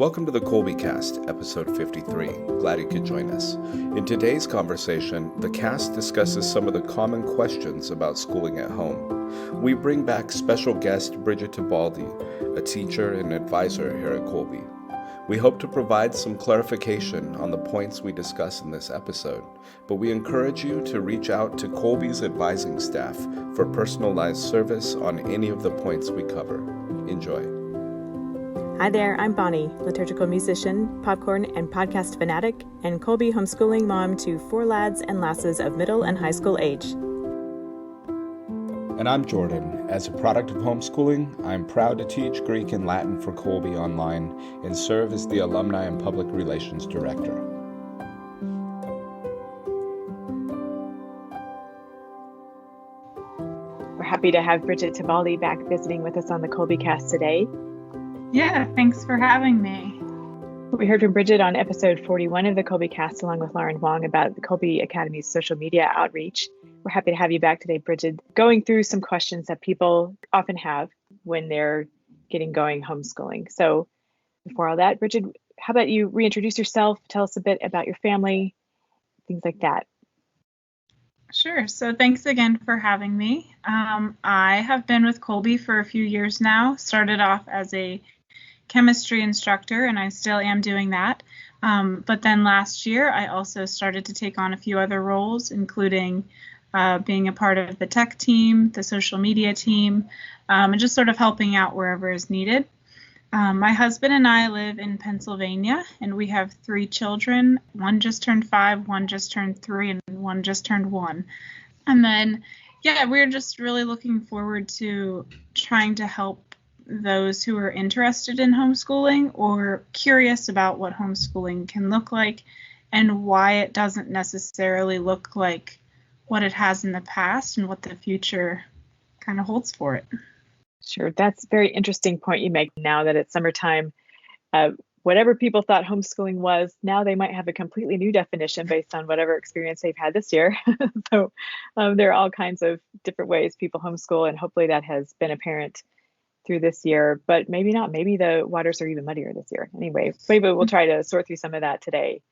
Welcome to the Kolbe Cast, episode 53. Glad you could join us. In today's conversation, the cast discusses some of the common questions about schooling at home. We bring back special guest Brigid, a teacher and advisor here at Colby. We hope to provide some clarification on the points we discuss in this episode, but we encourage you to reach out to Colby's advising staff for personalized service on any of the points we cover. Enjoy. Hi there, I'm Bonnie, liturgical musician, popcorn and podcast fanatic, and Colby homeschooling mom to 4 lads and lasses of middle and high school age. And I'm Jordan. As a product of homeschooling, I'm proud to teach Greek and Latin for Colby online and serve as the Alumni and Public Relations Director. We're happy to have Brigid Tibaldi back visiting with us on the Colby Cast today. Yeah, thanks for having me. We heard from Brigid on episode 41 of the Colby Cast along with Lauren Wong about the Kolbe Academy's social media outreach. We're happy to have you back today, Brigid, going through some questions that people often have when they're getting going homeschooling. So before all that, Brigid, how about you reintroduce yourself, tell us a bit about your family, things like that. Sure. So thanks again for having me. I have been with Colby for a few years now, started off as a chemistry instructor, and I still am doing that. But then last year, I also started to take on a few other roles, including being a part of the tech team, the social media team, and just sort of helping out wherever is needed. My husband and I live in Pennsylvania, and we have 3 children. One just turned 5, one just turned 3, and one just turned 1. And then, we're just really looking forward to trying to help those who are interested in homeschooling or curious about what homeschooling can look like and why it doesn't necessarily look like what it has in the past and what the future kind of holds for it. Sure. That's a very interesting point you make now that it's summertime. Whatever people thought homeschooling was, now they might have a completely new definition based on whatever experience they've had this year. So there are all kinds of different ways people homeschool, and hopefully that has been apparent through this year, but maybe not. Maybe the waters are even muddier this year. Anyway, maybe we'll try to sort through some of that today.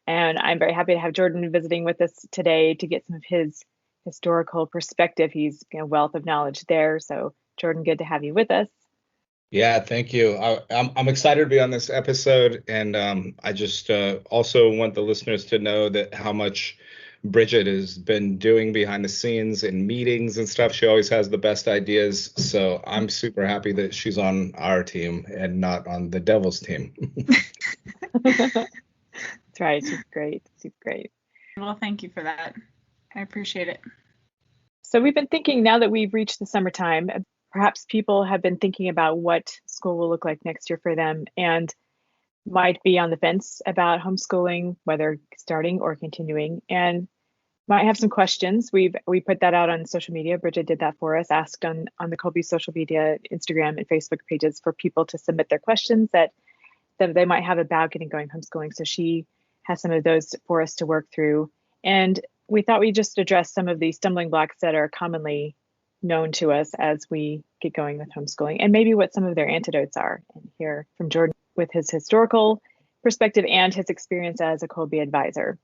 And I'm very happy to have Jordan visiting with us today to get some of his historical perspective. He's a wealth of knowledge there. So Jordan, good to have you with us. Yeah, thank you. I'm excited to be on this episode, and I just also want the listeners to know that how much Brigid has been doing behind the scenes in meetings and stuff. She always has the best ideas, so I'm super happy that she's on our team and not on the devil's team. That's right. She's great. She's great. Well, thank you for that. I appreciate it. So we've been thinking, now that we've reached the summertime, perhaps people have been thinking about what school will look like next year for them and might be on the fence about homeschooling, whether starting or continuing, and might have some questions. We put that out on social media. Brigid did that for us, asked on the Colby social media, Instagram and Facebook pages for people to submit their questions that they might have about getting going homeschooling. So she has some of those for us to work through. And we thought we'd just address some of the stumbling blocks that are commonly known to us as we get going with homeschooling, and maybe what some of their antidotes are, and hear from Jordan with his historical perspective and his experience as a Colby advisor.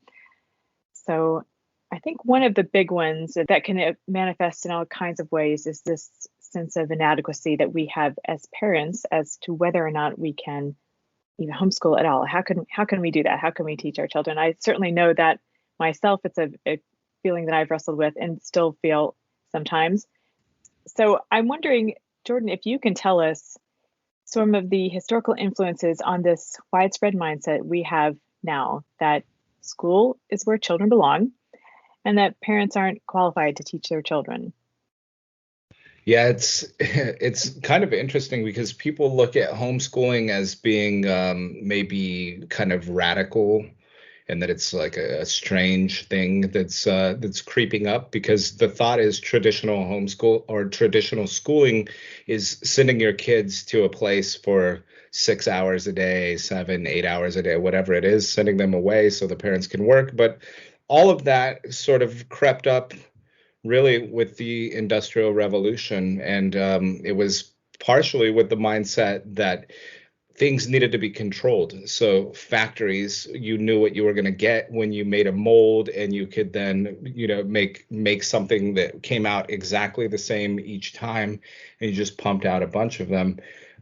So I think one of the big ones that can manifest in all kinds of ways is this sense of inadequacy that we have as parents as to whether or not we can even homeschool at all. How can we do that? How can we teach our children? I certainly know that myself. It's a feeling that I've wrestled with and still feel sometimes. So I'm wondering, Jordan, if you can tell us some of the historical influences on this widespread mindset we have now that school is where children belong and that parents aren't qualified to teach their children. Yeah, it's kind of interesting because people look at homeschooling as being maybe kind of radical, and that it's like a strange thing that's creeping up, because the thought is traditional homeschool or traditional schooling is sending your kids to a place for 6 hours a day, 7, 8 hours a day, whatever it is, sending them away so the parents can work. But all of that sort of crept up really with the Industrial Revolution, and it was partially with the mindset that things needed to be controlled. So factories, you knew what you were going to get when you made a mold, and you could then, make something that came out exactly the same each time, and you just pumped out a bunch of them.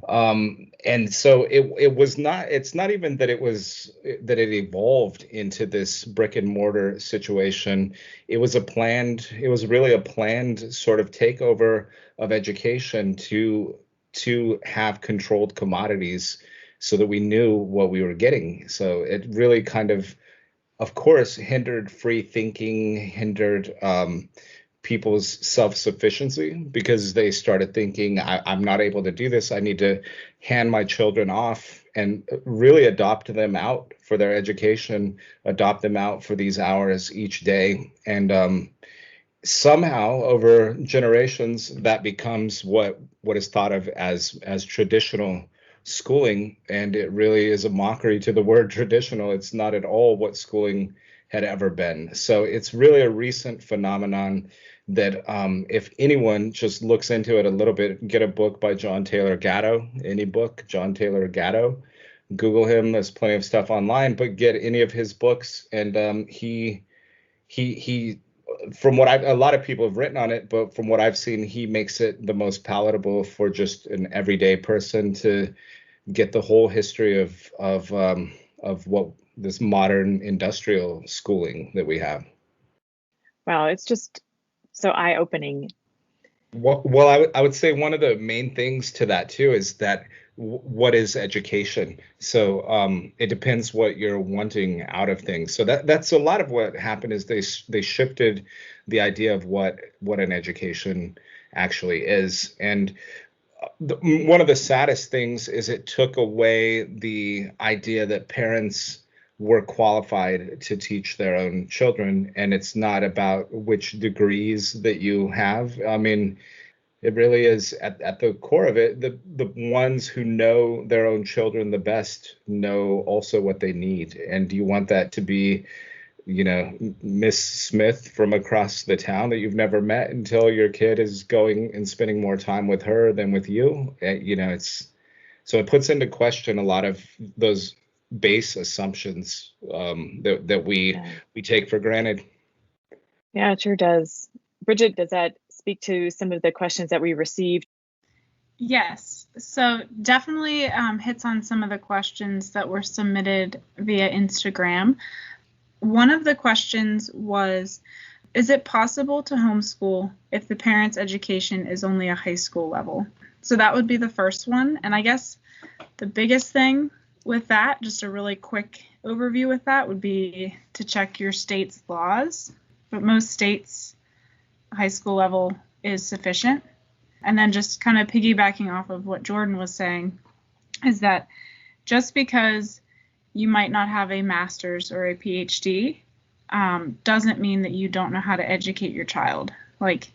And so it's not even that it evolved into this brick and mortar situation. It was really a planned sort of takeover of education to have controlled commodities so that we knew what we were getting. So it really kind of course, hindered free thinking, hindered people's self-sufficiency, because they started thinking, I'm not able to do this. I need to hand my children off and really adopt them out for their education, adopt them out for these hours each day. And somehow over generations, that becomes what is thought of as traditional schooling. And it really is a mockery to the word traditional. It's not at all what schooling had ever been. So it's really a recent phenomenon that if anyone just looks into it a little bit, get a book by John Taylor Gatto, any book, John Taylor Gatto, Google him. There's plenty of stuff online, but get any of his books. And he from what a lot of people have written on it, but from what I've seen, he makes it the most palatable for just an everyday person to get the whole history of what this modern industrial schooling that we have. Wow, it's just so eye-opening. Well, I would say one of the main things to that too is that what is education? So it depends what you're wanting out of things. So that's a lot of what happened is they shifted the idea of what an education actually is. And one of the saddest things is it took away the idea that parents were qualified to teach their own children. And it's not about which degrees that you have. I mean, it really is at the core of it, the ones who know their own children the best know also what they need. And do you want that to be, Miss Smith from across the town that you've never met until your kid is going and spending more time with her than with you? So it puts into question a lot of those base assumptions that we take for granted. Yeah, it sure does. Brigid, does that speak to some of the questions that we received? Yes, so definitely hits on some of the questions that were submitted via Instagram. One of the questions was, is it possible to homeschool if the parent's education is only a high school level? So that would be the first one. And I guess the biggest thing with that, just a really quick overview with that, would be to check your state's laws. But most states, high school level is sufficient. And then just kind of piggybacking off of what Jordan was saying is that just because you might not have a master's or a PhD doesn't mean that you don't know how to educate your child. Like,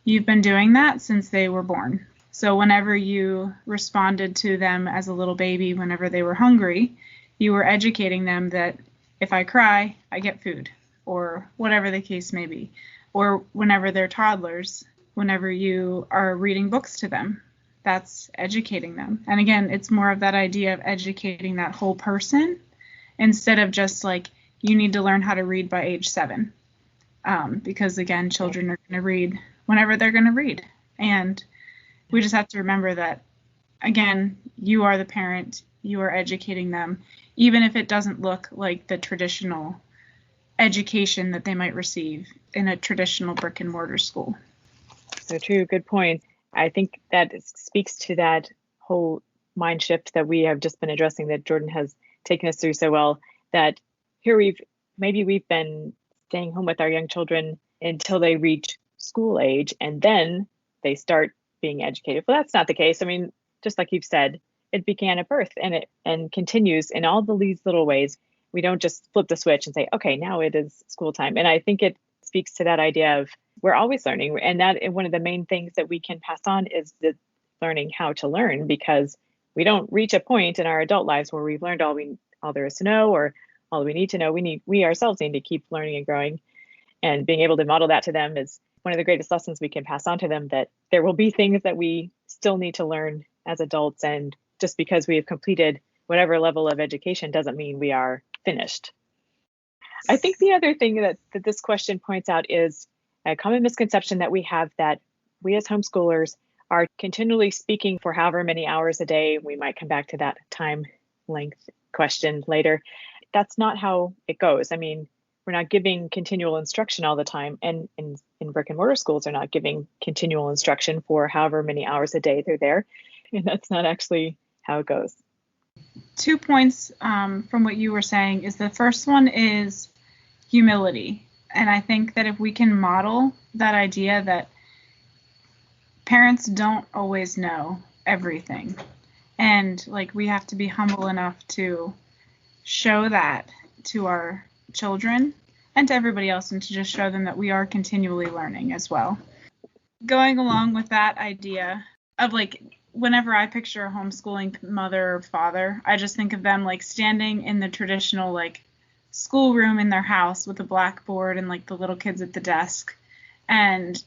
you've been doing that since they were born. So whenever you responded to them as a little baby, whenever they were hungry, you were educating them that if I cry, I get food, or whatever the case may be. Or whenever they're toddlers, whenever you are reading books to them, that's educating them. And again, it's more of that idea of educating that whole person instead of just like, you need to learn how to read by age 7. Because again, children are going to read whenever they're going to read. And we just have to remember that, again, you are the parent, you are educating them, even if it doesn't look like the traditional education that they might receive in a traditional brick and mortar school. So true, good point. I think that speaks to that whole mind shift that we have just been addressing, that Jordan has taken us through so well, that here we've been staying home with our young children until they reach school age, and then they start being educated. Well, that's not the case. I mean, just like you've said, it began at birth, and continues in all these little ways. We don't just flip the switch and say, okay, now it is school time. And I think it speaks to that idea of we're always learning. And that one of the main things that we can pass on is the learning how to learn, because we don't reach a point in our adult lives where we've learned all there is to know, or all we need to know. We ourselves need to keep learning and growing, and being able to model that to them is one of the greatest lessons we can pass on to them, that there will be things that we still need to learn as adults, and just because we have completed whatever level of education doesn't mean we are finished. I think the other thing that this question points out is a common misconception that we have, that we as homeschoolers are continually speaking for however many hours a day. We might come back to that time length question later. That's not how it goes. I mean, we're not giving continual instruction all the time. And in brick and mortar schools are not giving continual instruction for however many hours a day they're there. And that's not actually how it goes. 2 points from what you were saying is, the first one is humility. And I think that if we can model that idea that parents don't always know everything, and like we have to be humble enough to show that to our children and to everybody else, and to just show them that we are continually learning as well. Going along with that idea of, like, whenever I picture a homeschooling mother or father, I just think of them like standing in the traditional like schoolroom in their house with a blackboard and like the little kids at the desk and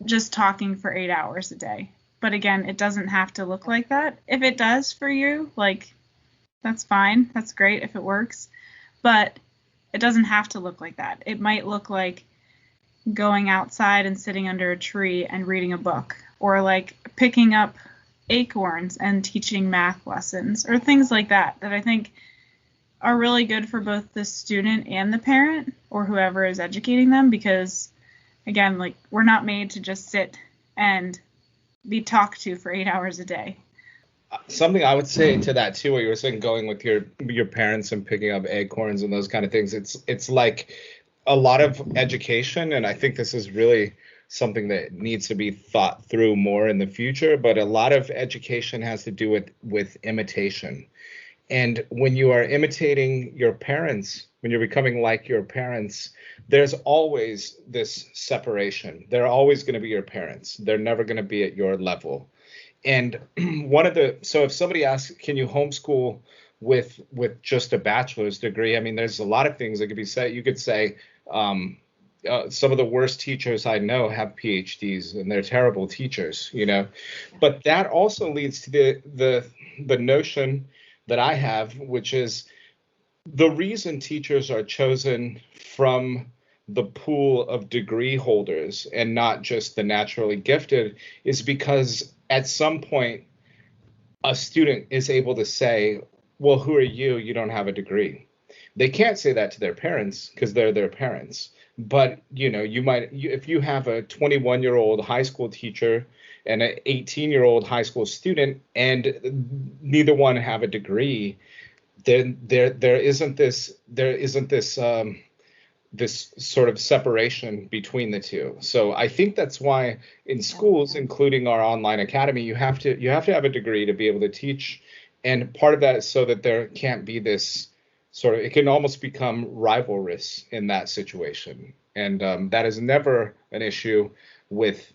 just talking for 8 hours a day. But again, it doesn't have to look like that. If it does for you, like, that's fine. That's great if it works. But it doesn't have to look like that. It might look like going outside and sitting under a tree and reading a book, or like picking up acorns and teaching math lessons, or things like that I think are really good for both the student and the parent or whoever is educating them, because again, like, we're not made to just sit and be talked to for 8 hours a day. Something I would say to that too, what you were saying, going with your parents and picking up acorns and those kind of things, it's like a lot of education, and I think this is really something that needs to be thought through more in the future, but a lot of education has to do with imitation. And when you are imitating your parents, when you're becoming like your parents, there's always this separation. They're always going to be your parents. They're never going to be at your level. And so if somebody asks, can you homeschool with just a bachelor's degree? I mean, there's a lot of things that could be said. You could say, some of the worst teachers I know have PhDs and they're terrible teachers, but that also leads to the notion that I have, which is the reason teachers are chosen from the pool of degree holders and not just the naturally gifted is because at some point a student is able to say, well, who are you? You don't have a degree. They can't say that to their parents because they're their parents. But, if you have a 21-year-old high school teacher and an 18-year-old high school student and neither one have a degree, then there isn't this this sort of separation between the two. So I think that's why in schools, including our online academy, you have to have a degree to be able to teach. And part of that is so that there can't be this sort of, it can almost become rivalrous in that situation. And that is never an issue with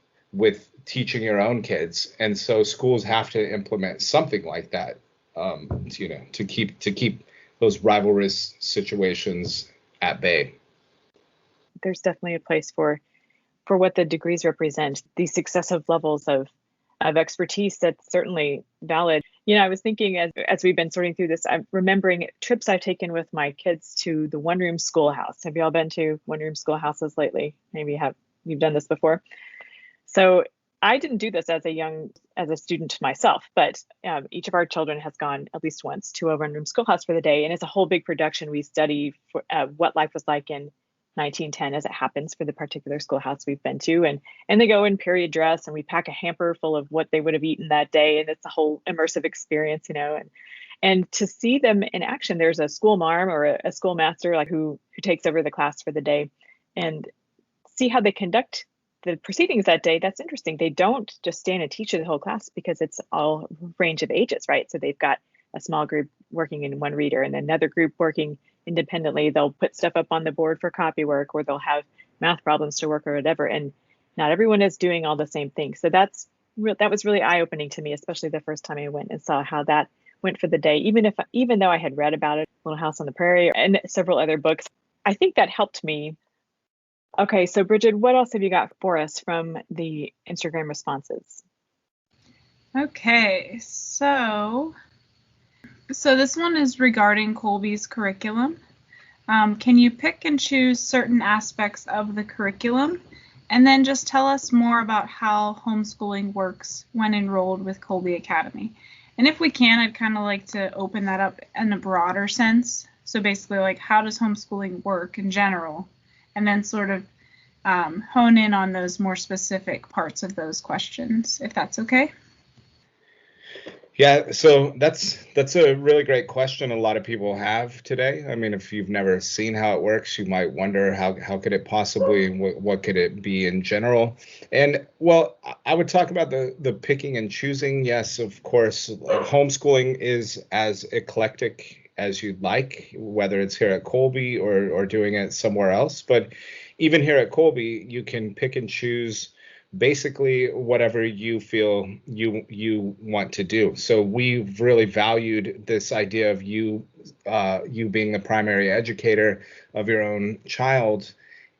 teaching your own kids. And so schools have to implement something like that, to keep those rivalrous situations at bay. There's definitely a place for what the degrees represent, these successive levels of expertise. That's certainly valid. I was thinking as we've been sorting through this, I'm remembering trips I've taken with my kids to the one-room schoolhouse. Have you all been to one-room schoolhouses lately? Maybe you've done this before. So I didn't do this as a student myself, but each of our children has gone at least once to a one-room schoolhouse for the day, and it's a whole big production. We study what life was like in 1910 as it happens for the particular schoolhouse we've been to, and they go in period dress, and we pack a hamper full of what they would have eaten that day, and it's a whole immersive experience, and to see them in action. There's a school marm or a schoolmaster like who takes over the class for the day, and see how they conduct the proceedings that day. That's interesting. They don't just stand and teach the whole class because it's all range of ages, right? So they've got a small group working in one reader and another group working independently. They'll put stuff up on the board for copy work, or they'll have math problems to work or whatever. And not everyone is doing all the same thing. So that was really eye-opening to me, especially the first time I went and saw how that went for the day. Even though I had read about it, Little House on the Prairie and several other books, I think that helped me. Okay, so Brigid, what else have you got for us from the Instagram responses? Okay, so this one is regarding Colby's curriculum. Can you pick and choose certain aspects of the curriculum, and then just tell us more about how homeschooling works when enrolled with Kolbe Academy? And if we can, I'd kind of like to open that up in a broader sense. So basically, like, how does homeschooling work in general? And then sort of hone in on those more specific parts of those questions, if that's okay. Yeah, so that's a really great question a lot of people have today. I mean, if you've never seen how it works, you might wonder how could it possibly, what could it be in general? And well, I would talk about the picking and choosing. Yes, of course, homeschooling is as eclectic as you'd like, whether it's here at Colby or doing it somewhere else. But even here at Colby, you can pick and choose basically whatever you feel you want to do. So we've really valued this idea of you being the primary educator of your own child.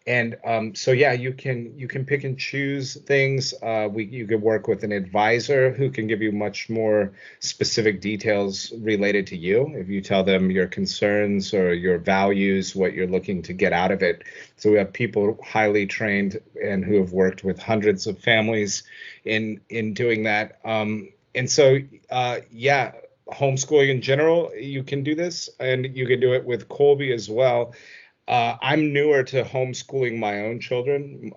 And so yeah, you can pick and choose things. You could work with an advisor who can give you much more specific details related to you if you tell them your concerns or your values, what you're looking to get out of it. So we have people highly trained and who have worked with hundreds of families in doing that. And so yeah, homeschooling in general, you can do this, and you can do it with Colby as well. I'm newer to homeschooling my own children.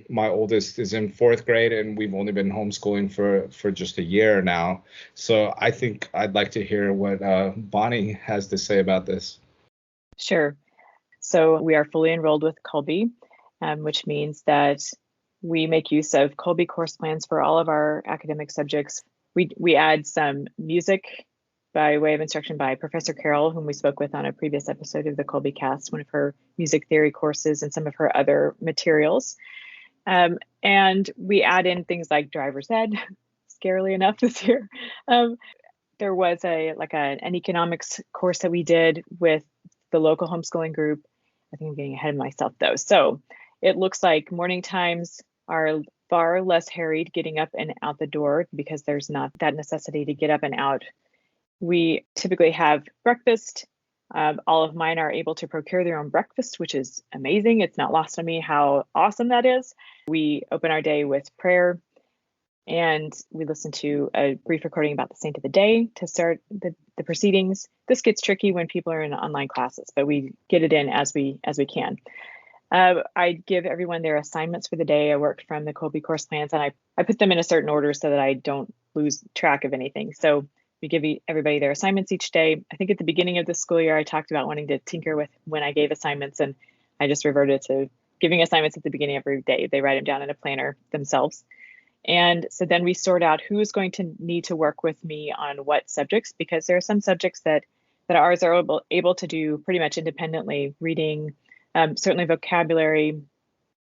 My oldest is in 4th grade, and we've only been homeschooling for just a year now. So I think I'd like to hear what Bonnie has to say about this. Sure. So we are fully enrolled with Colby, which means that we make use of Colby course plans for all of our academic subjects. We add some music by way of instruction by Professor Carroll, whom we spoke with on a previous episode of the Colby Cast, one of her music theory courses and some of her other materials. And we add in things like driver's ed, scarily enough this year. There was an economics course that we did with the local homeschooling group. I think I'm getting ahead of myself though. So it looks like morning times are far less harried getting up and out the door because there's not that necessity to get up and out. We typically have breakfast. All of mine are able to procure their own breakfast, which is amazing. It's not lost on me how awesome that is. We open our day with prayer, and we listen to a brief recording about the saint of the day to start the proceedings. This gets tricky when people are in online classes, but we get it in as we can. I give everyone their assignments for the day. I worked from the Colby course plans, and I put them in a certain order so that I don't lose track of anything. So we give everybody their assignments each day. I think at the beginning of the school year, I talked about wanting to tinker with when I gave assignments, and I just reverted to giving assignments at the beginning of every day. They write them down in a planner themselves. And so then we sort out who's going to need to work with me on what subjects, because there are some subjects that ours are able to do pretty much independently. Reading, certainly vocabulary.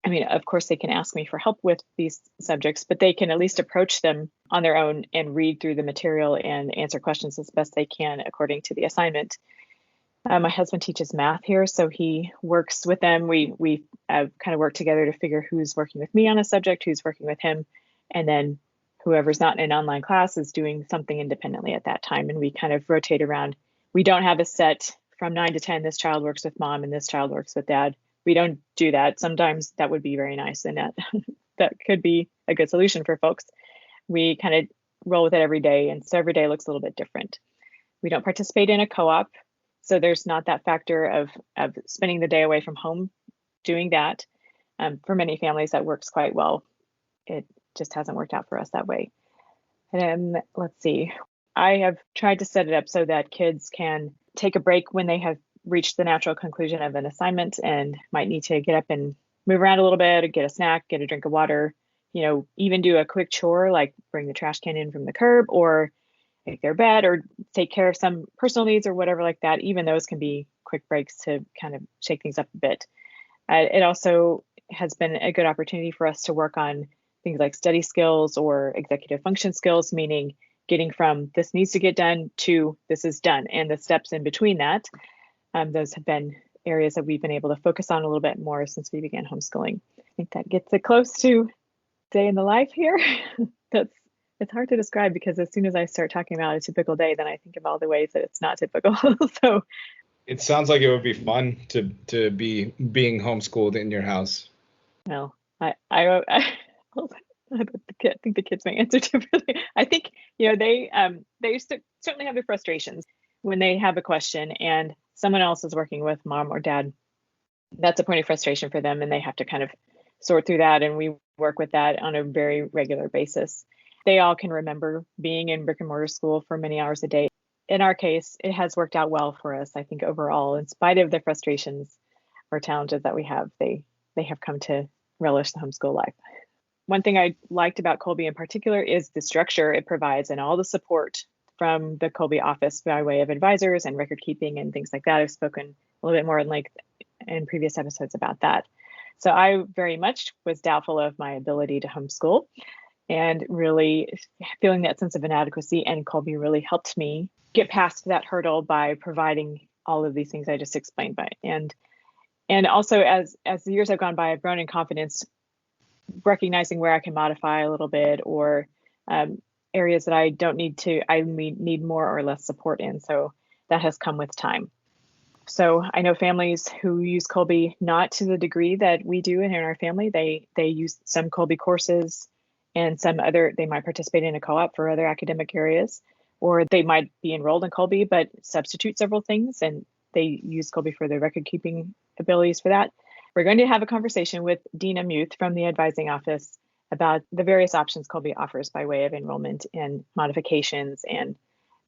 I mean, of course, they can ask me for help with these subjects, but they can at least approach them on their own and read through the material and answer questions as best they can according to the assignment. My husband teaches math here, so he works with them. We kind of work together to figure who's working with me on a subject, who's working with him, and then whoever's not in an online class is doing something independently at that time. And we kind of rotate around. We don't have a set from 9 to 10, this child works with mom and this child works with dad. We don't do that. Sometimes that would be very nice, and that could be a good solution for folks. We kind of roll with it every day, and so every day looks a little bit different. We don't participate in a co-op, so there's not that factor of spending the day away from home doing that. For many families, that works quite well. It just hasn't worked out for us that way. And let's see. I have tried to set it up so that kids can take a break when they have reached the natural conclusion of an assignment and might need to get up and move around a little bit, or get a snack, get a drink of water, even do a quick chore like bring the trash can in from the curb, or make their bed, or take care of some personal needs or whatever like that. Even those can be quick breaks to kind of shake things up a bit. It also has been a good opportunity for us to work on things like study skills or executive function skills, meaning getting from this needs to get done to this is done, and the steps in between that. Those have been areas that we've been able to focus on a little bit more since we began homeschooling. I think that gets it close to day in the life here. That's It's hard to describe because as soon as I start talking about a typical day, then I think of all the ways that it's not typical. So It sounds like it would be fun to be being homeschooled in your house. well, I think the kids may answer differently. I think, they certainly have their frustrations when they have a question and someone else is working with mom or dad. That's a point of frustration for them, and they have to kind of sort through that. And we work with that on a very regular basis. They all can remember being in brick and mortar school for many hours a day. In our case, it has worked out well for us, I think, overall, in spite of the frustrations or challenges that we have. They have come to relish the homeschool life. One thing I liked about Colby in particular is the structure it provides and all the support from the Colby office by way of advisors and record keeping and things like that. I've spoken a little bit more in length in previous episodes about that. So I very much was doubtful of my ability to homeschool and really feeling that sense of inadequacy. And Colby really helped me get past that hurdle by providing all of these things I just explained by. And also as the years have gone by, I've grown in confidence, recognizing where I can modify a little bit or areas that I don't need to, I need more or less support in. So that has come with time. So I know families who use Colby not to the degree that we do in our family. They use some Colby courses and some other, they might participate in a co-op for other academic areas, or they might be enrolled in Colby but substitute several things and they use Colby for their record keeping abilities for that. We're going to have a conversation with Dina Muth from the advising office about the various options Colby offers by way of enrollment and modifications and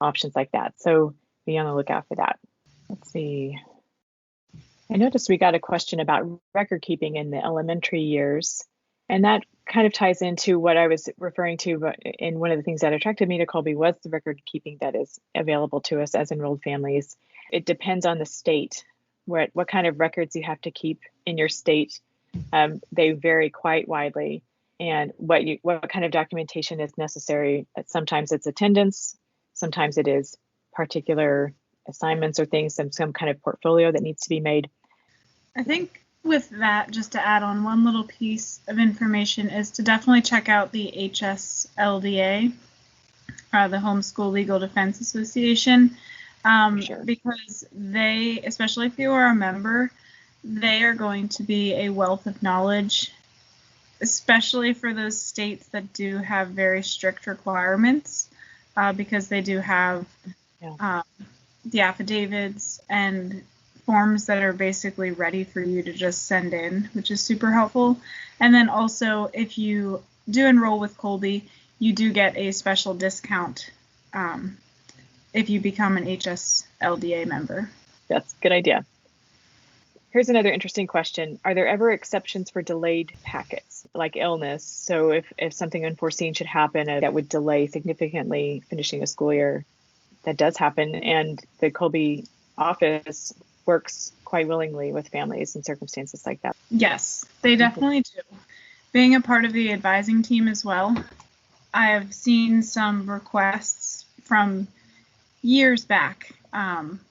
options like that. So be on the lookout for that. Let's see. I noticed we got a question about record keeping in the elementary years, and that kind of ties into what I was referring to. But in one of the things that attracted me to Colby was the record keeping that is available to us as enrolled families. It depends on the state, what kind of records you have to keep in your state. They vary quite widely, and what kind of documentation is necessary. Sometimes it's attendance, sometimes it is particular assignments or things, some kind of portfolio that needs to be made. I think with that, just to add on one little piece of information is to definitely check out the HSLDA, the Homeschool Legal Defense Association, Sure. because they, especially if you are a member, they are going to be a wealth of knowledge, especially for those states that do have very strict requirements, because they do have the affidavits and forms that are basically ready for you to just send in, which is super helpful. And then also, if you do enroll with Colby, you do get a special discount if you become an HSLDA member. That's a good idea. Here's another interesting question. Are there ever exceptions for delayed packets, like illness? So if something unforeseen should happen that would delay significantly finishing a school year, that does happen, and the Colby office works quite willingly with families in circumstances like that. Yes, they definitely do. Being a part of the advising team as well, I have seen some requests from years back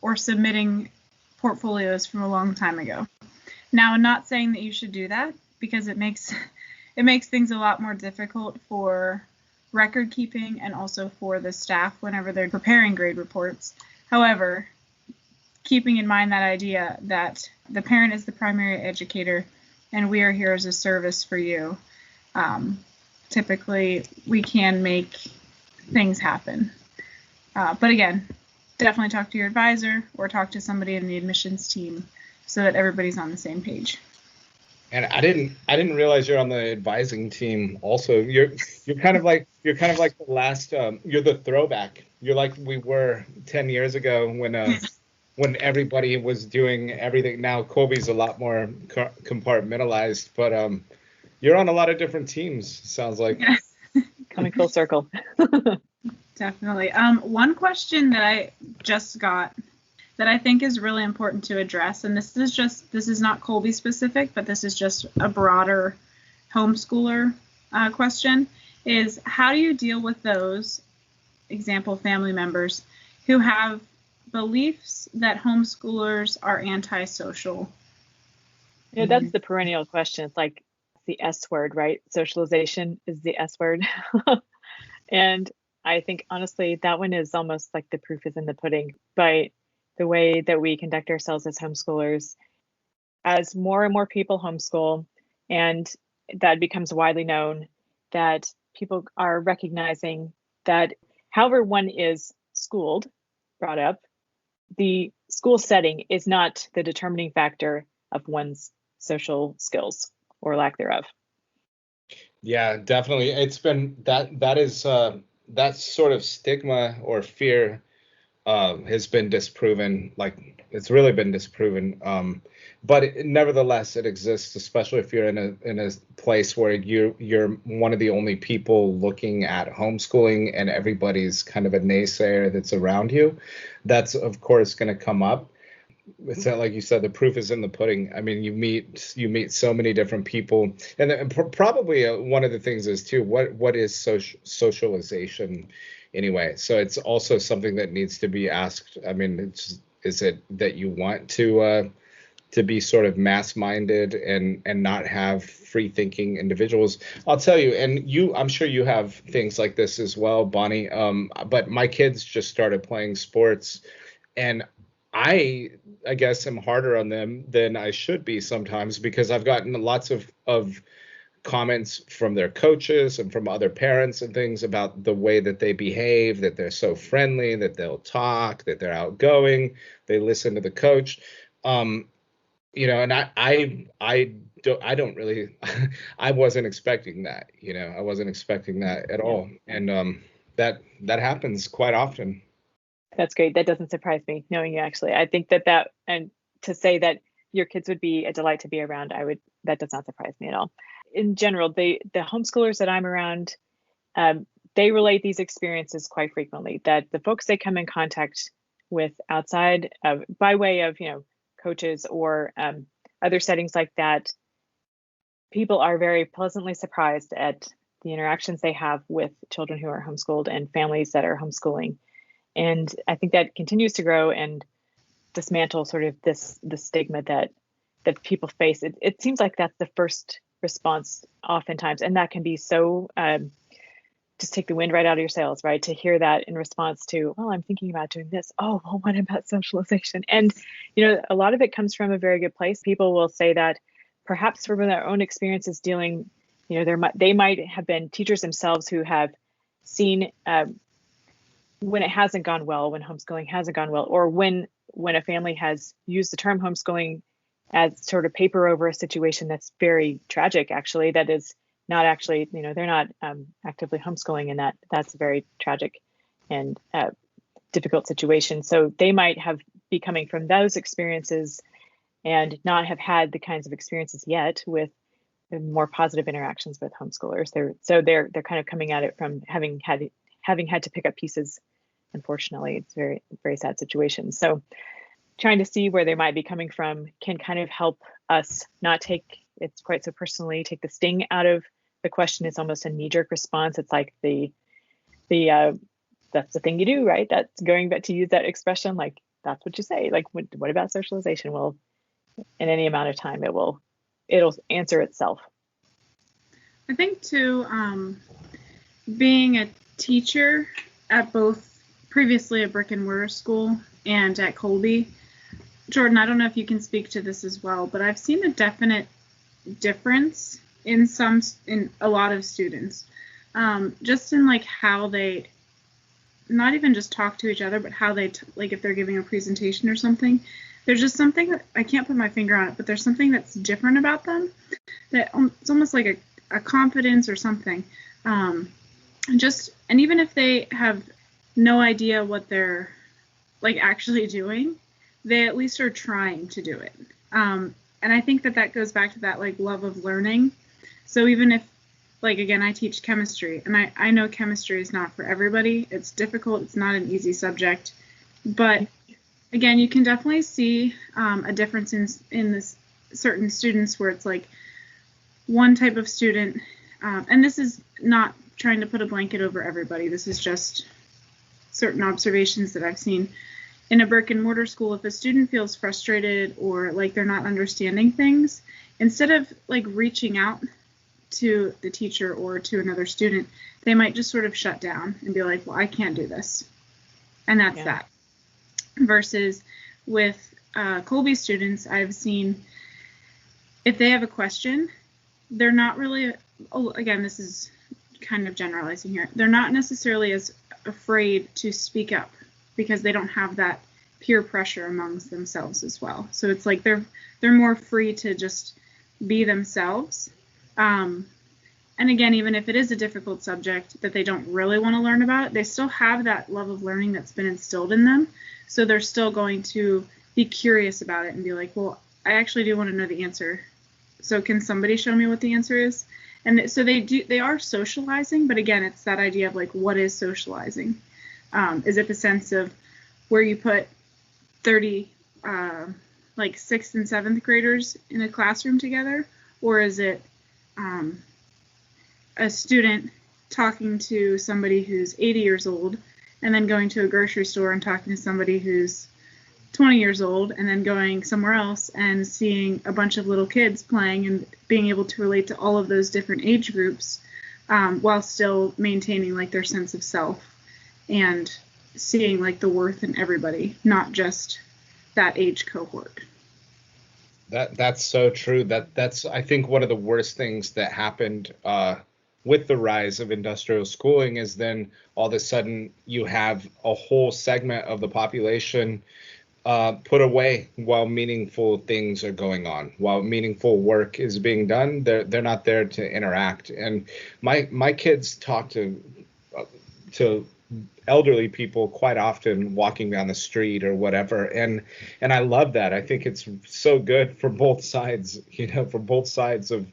or submitting portfolios from a long time ago. Now, I'm not saying that you should do that because it makes things a lot more difficult for record keeping and also for the staff whenever they're preparing grade reports. However, keeping in mind that idea that the parent is the primary educator and we are here as a service for you, typically we can make things happen. But again, definitely talk to your advisor or talk to somebody in the admissions team so that everybody's on the same page. And I didn't realize you're on the advising team also. You're kind of like the last you're the throwback. You're like we were 10 years ago when everybody was doing everything. Now Colby's a lot more compartmentalized, but you're on a lot of different teams, sounds like. Yes. Coming full circle. Definitely. One question that I just got that I think is really important to address, and this is not Colby specific, but this is just a broader homeschooler question, is how do you deal with those, example, family members who have beliefs that homeschoolers are antisocial? Yeah, that's the perennial question. It's like the S word, right? Socialization is the S word. And I think, honestly, that one is almost like the proof is in the pudding. By the way that we conduct ourselves as homeschoolers, as more and more people homeschool, and that becomes widely known, that people are recognizing that however one is schooled, brought up, the school setting is not the determining factor of one's social skills or lack thereof. Yeah, definitely. It's been that sort of stigma or fear has been disproven. Like, it's really been disproven. But nevertheless, it exists, especially if you're in a place where you're one of the only people looking at homeschooling, and everybody's kind of a naysayer that's around you. That's of course going to come up. It's not like you said, the proof is in the pudding. I mean, you meet so many different people, and probably one of the things is too, what is socialization anyway? So it's also something that needs to be asked. I mean, is it that you want to be sort of mass-minded and not have free-thinking individuals? I'll tell you, and I'm sure you have things like this as well, Bonnie. But my kids just started playing sports, and I guess I'm harder on them than I should be sometimes, because I've gotten lots of comments from their coaches and from other parents and things about the way that they behave, that they're so friendly, that they'll talk, that they're outgoing, they listen to the coach. And I don't really, I wasn't expecting that, I wasn't expecting that at all. And that happens quite often. That's great. That doesn't surprise me, knowing you actually. I think that and to say that your kids would be a delight to be around, that does not surprise me at all. In general, the homeschoolers that I'm around, they relate these experiences quite frequently, that the folks they come in contact with outside by way of, coaches or other settings like that, people are very pleasantly surprised at the interactions they have with children who are homeschooled and families that are homeschooling. And I think that continues to grow and dismantle sort of the stigma that people face. It seems like that's the first response oftentimes, and that can be so just take the wind right out of your sails, right? To hear that in response to, well, I'm thinking about doing this. Oh, well, what about socialization? And a lot of it comes from a very good place. People will say that perhaps from their own experiences dealing, they might have been teachers themselves who have seen when it hasn't gone well, when homeschooling hasn't gone well, or when a family has used the term homeschooling as sort of paper over a situation that's very tragic, actually, that is not actually, they're not actively homeschooling, and that's a very tragic and difficult situation. So they might have be coming from those experiences and not have had the kinds of experiences yet with more positive interactions with homeschoolers. They're kind of coming at it from having had to pick up pieces. Unfortunately, it's very, very sad situation. So trying to see where they might be coming from can kind of help us not take it quite so personally, take the sting out of the question. It's almost a knee-jerk response. It's like the that's the thing you do, right? That's going back to use that expression, like that's what you say. Like, what about socialization? Well, in any amount of time, it'll answer itself. I think too, being a teacher at both previously a brick and mortar school and at Colby, Jordan, I don't know if you can speak to this as well, but I've seen a definite difference in a lot of students, just in like how they not even just talk to each other, but how they like if they're giving a presentation or something. There's just something that I can't put my finger on it, but there's something that's different about them that it's almost like a confidence or something. And even if they have no idea what they're like actually doing, they at least are trying to do it. And I think that goes back to that like love of learning. So even if, like, again, I teach chemistry, and I know chemistry is not for everybody. It's difficult. It's not an easy subject. But again, you can definitely see a difference in this certain students where it's like one type of student, and this is not trying to put a blanket over everybody. This is just certain observations that I've seen. In a brick and mortar school, if a student feels frustrated or like they're not understanding things, instead of like reaching out to the teacher or to another student, they might just sort of shut down and be like, well, I can't do this. And that's that. Versus with Colby students, I've seen if they have a question, they're not really, again, this is kind of generalizing here, they're not necessarily as afraid to speak up because they don't have that peer pressure amongst themselves as well. So it's like they're more free to just be themselves. And again, even if it is a difficult subject that they don't really want to learn about, they still have that love of learning that's been instilled in them. So they're still going to be curious about it and be like, well, I actually do want to know the answer. So can somebody show me what the answer is? And so they are socializing, but again, it's that idea of like, what is socializing? Is it the sense of where you put 30 like 6th and 7th graders in a classroom together? Or is it a student talking to somebody who's 80 years old and then going to a grocery store and talking to somebody who's 20 years old and then going somewhere else and seeing a bunch of little kids playing and being able to relate to all of those different age groups while still maintaining like their sense of self and seeing like the worth in everybody, not just that age cohort. That's so true. That's I think one of the worst things that happened with the rise of industrial schooling is then all of a sudden you have a whole segment of the population put away while meaningful things are going on, while meaningful work is being done. They're not there to interact. And my kids talk to elderly people quite often walking down the street or whatever, and I love that. I think it's so good for both sides, for both sides of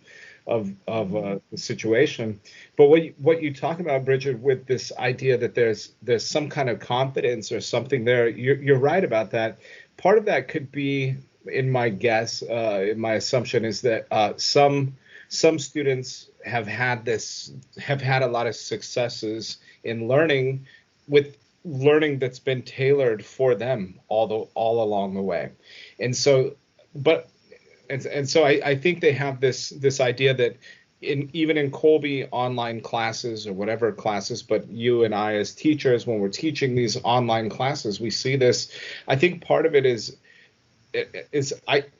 the situation. But what you talk about, Brigid, with this idea that there's some kind of confidence or something there, you're right about that. Part of that could be, in my guess, in my assumption, is that some students have had a lot of successes in learning, with learning that's been tailored for them all along the way. And so I think they have this idea that even in Colby online classes or whatever classes, but you and I as teachers, when we're teaching these online classes, we see this. I think part of it is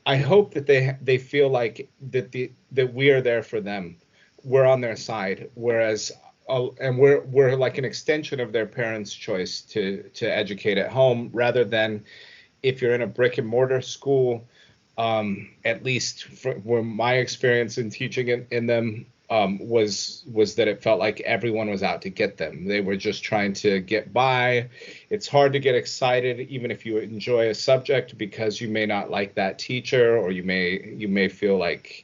I hope that they feel like that we are there for them. We're on their side, whereas and we're like an extension of their parents' choice to educate at home, rather than if you're in a brick and mortar school. At least from my experience in teaching in them was that it felt like everyone was out to get them. They were just trying to get by. It's hard to get excited even if you enjoy a subject, because you may not like that teacher, or you may feel like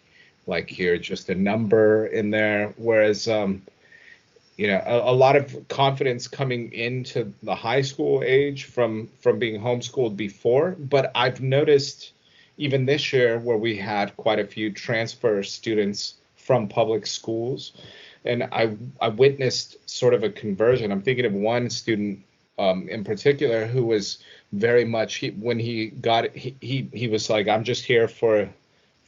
you're just a number in there. Whereas a lot of confidence coming into the high school age from being homeschooled before. But I've noticed even this year, where we had quite a few transfer students from public schools, and I witnessed sort of a conversion. I'm thinking of one student in particular who was very much, when he got it, he was like, I'm just here for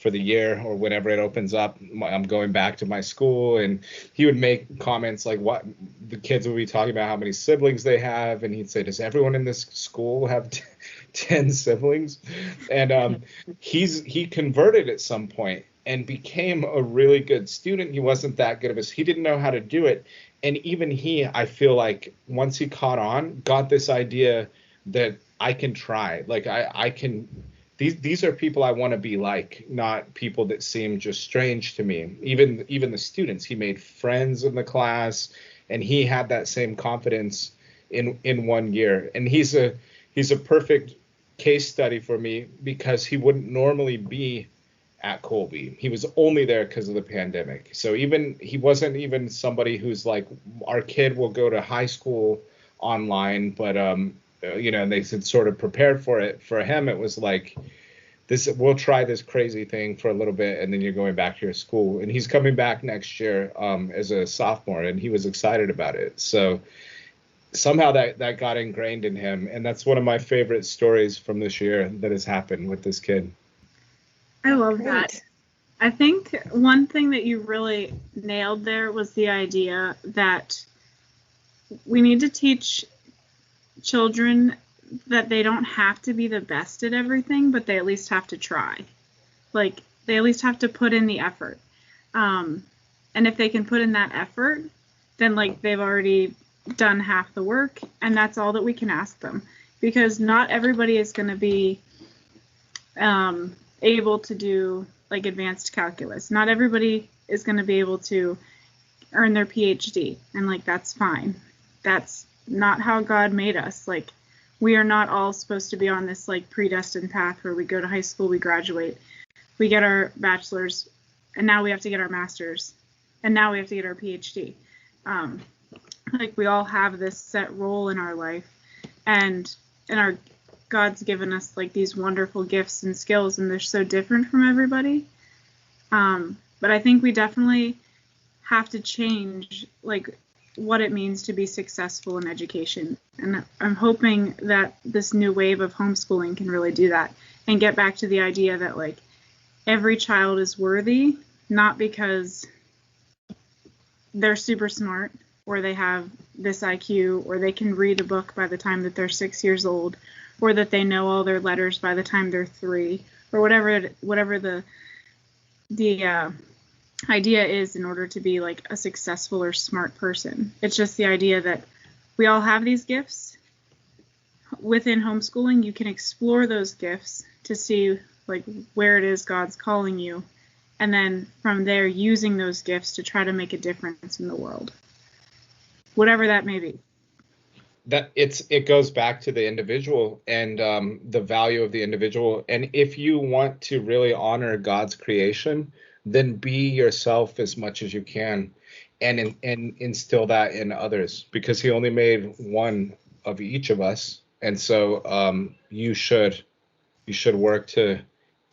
the year, or whenever it opens up, I'm going back to my school. And he would make comments like, what the kids would be talking about, how many siblings they have, and he'd say, does everyone in this school have 10 siblings? And he converted at some point and became a really good student. He wasn't that good of he didn't know how to do it. And even I feel like once he caught on, got this idea that I can try, like I can. These are people I want to be like, not people that seem just strange to me. Even the students, he made friends in the class, and he had that same confidence in 1 year. And he's a perfect case study for me, because he wouldn't normally be at Colby. He was only there because of the pandemic. So he wasn't even somebody who's like, our kid will go to high school online, but and they had sort of prepared for it. For him, it was like, we'll try this crazy thing for a little bit, and then you're going back to your school. And he's coming back next year as a sophomore, and he was excited about it. So somehow that got ingrained in him. And that's one of my favorite stories from this year that has happened with this kid. I love that. I think one thing that you really nailed there was the idea that we need to teach children that they don't have to be the best at everything, but they at least have to try. Like, they at least have to put in the effort. And if they can put in that effort, then like they've already done half the work, and that's all that we can ask them. Because not everybody is going to be able to do like advanced calculus. Not everybody is going to be able to earn their PhD, and like that's fine. That's not how God made us. Like, we are not all supposed to be on this like predestined path where we go to high school, we graduate, we get our bachelor's, and now we have to get our master's, and now we have to get our PhD. Like, we all have this set role in our life, and our God's given us like these wonderful gifts and skills, and they're so different from everybody. But I think we definitely have to change like what it means to be successful in education. And I'm hoping that this new wave of homeschooling can really do that and get back to the idea that like every child is worthy, not because they're super smart or they have this IQ or they can read a book by the time that they're 6 years old, or that they know all their letters by the time they're 3, or whatever the idea is in order to be like a successful or smart person. It's just the idea that we all have these gifts. Within homeschooling, you can explore those gifts to see like where it is God's calling you, and then from there using those gifts to try to make a difference in the world, whatever that may be. That it goes back to the individual and the value of the individual. And if you want to really honor God's creation, then be yourself as much as you can, and instill that in others, because he only made one of each of us. And so you should work to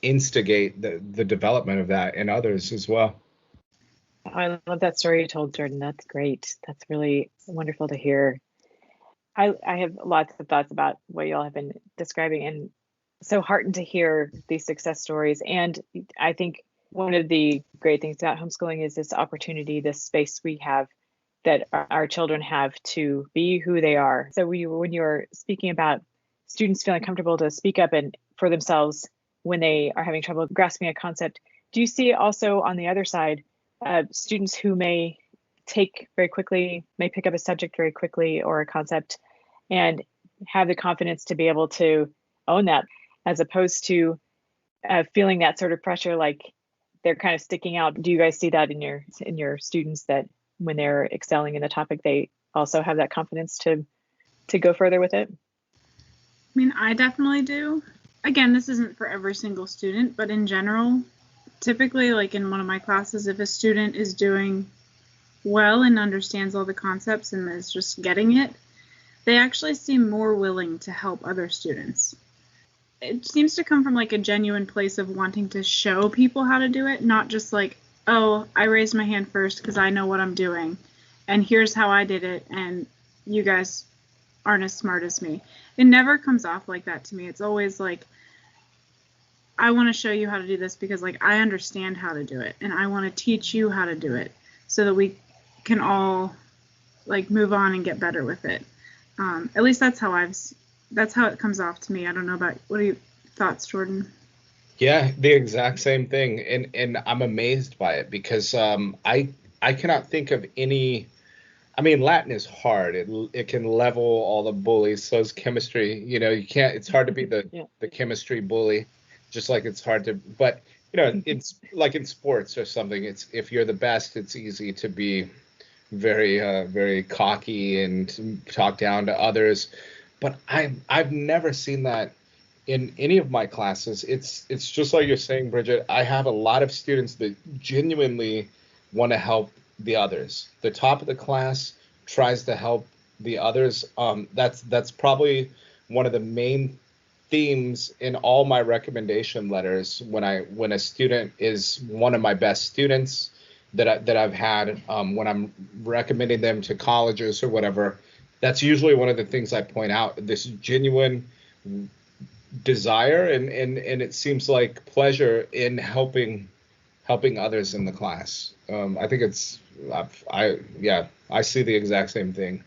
instigate the development of that in others as well. I love that story you told, Jordan. That's great. That's really wonderful to hear. I have lots of thoughts about what you all have been describing, and so heartened to hear these success stories. And I think one of the great things about homeschooling is this opportunity, this space we have, that our children have to be who they are. So when you're speaking about students feeling comfortable to speak up and for themselves when they are having trouble grasping a concept, do you see also on the other side students who may pick up a subject very quickly or a concept and have the confidence to be able to own that, as opposed to feeling that sort of pressure, like they're kind of sticking out? Do you guys see that in your students, that when they're excelling in the topic, they also have that confidence to go further with it? I mean, I definitely do. Again, this isn't for every single student, but in general, typically, like in one of my classes, if a student is doing well and understands all the concepts and is just getting it, they actually seem more willing to help other students. It seems to come from like a genuine place of wanting to show people how to do it, not just like, oh, I raised my hand first because I know what I'm doing, and here's how I did it, and you guys aren't as smart as me. It never comes off like that to me. It's always like, I want to show you how to do this because like I understand how to do it, and I want to teach you how to do it so that we can all like move on and get better with it. At least that's how it comes off to me. I don't know about, what are your thoughts, Jordan? Yeah, the exact same thing. And I'm amazed by it because I cannot think of any. I mean, Latin is hard. It can level all the bullies. So is chemistry. You know, it's hard to be the chemistry bully, just like it's hard to, but you know, it's like in sports or something. It's, if you're the best, it's easy to be very very cocky and talk down to others. But I've never seen that in any of my classes. It's just like you're saying, Brigid. I have a lot of students that genuinely want to help the others. The top of the class tries to help the others. That's probably one of the main themes in all my recommendation letters. When a student is one of my best students that I've had, when I'm recommending them to colleges or whatever, that's usually one of the things I point out, this genuine desire and it seems like pleasure in helping helping others in the class. I think I see the exact same thing.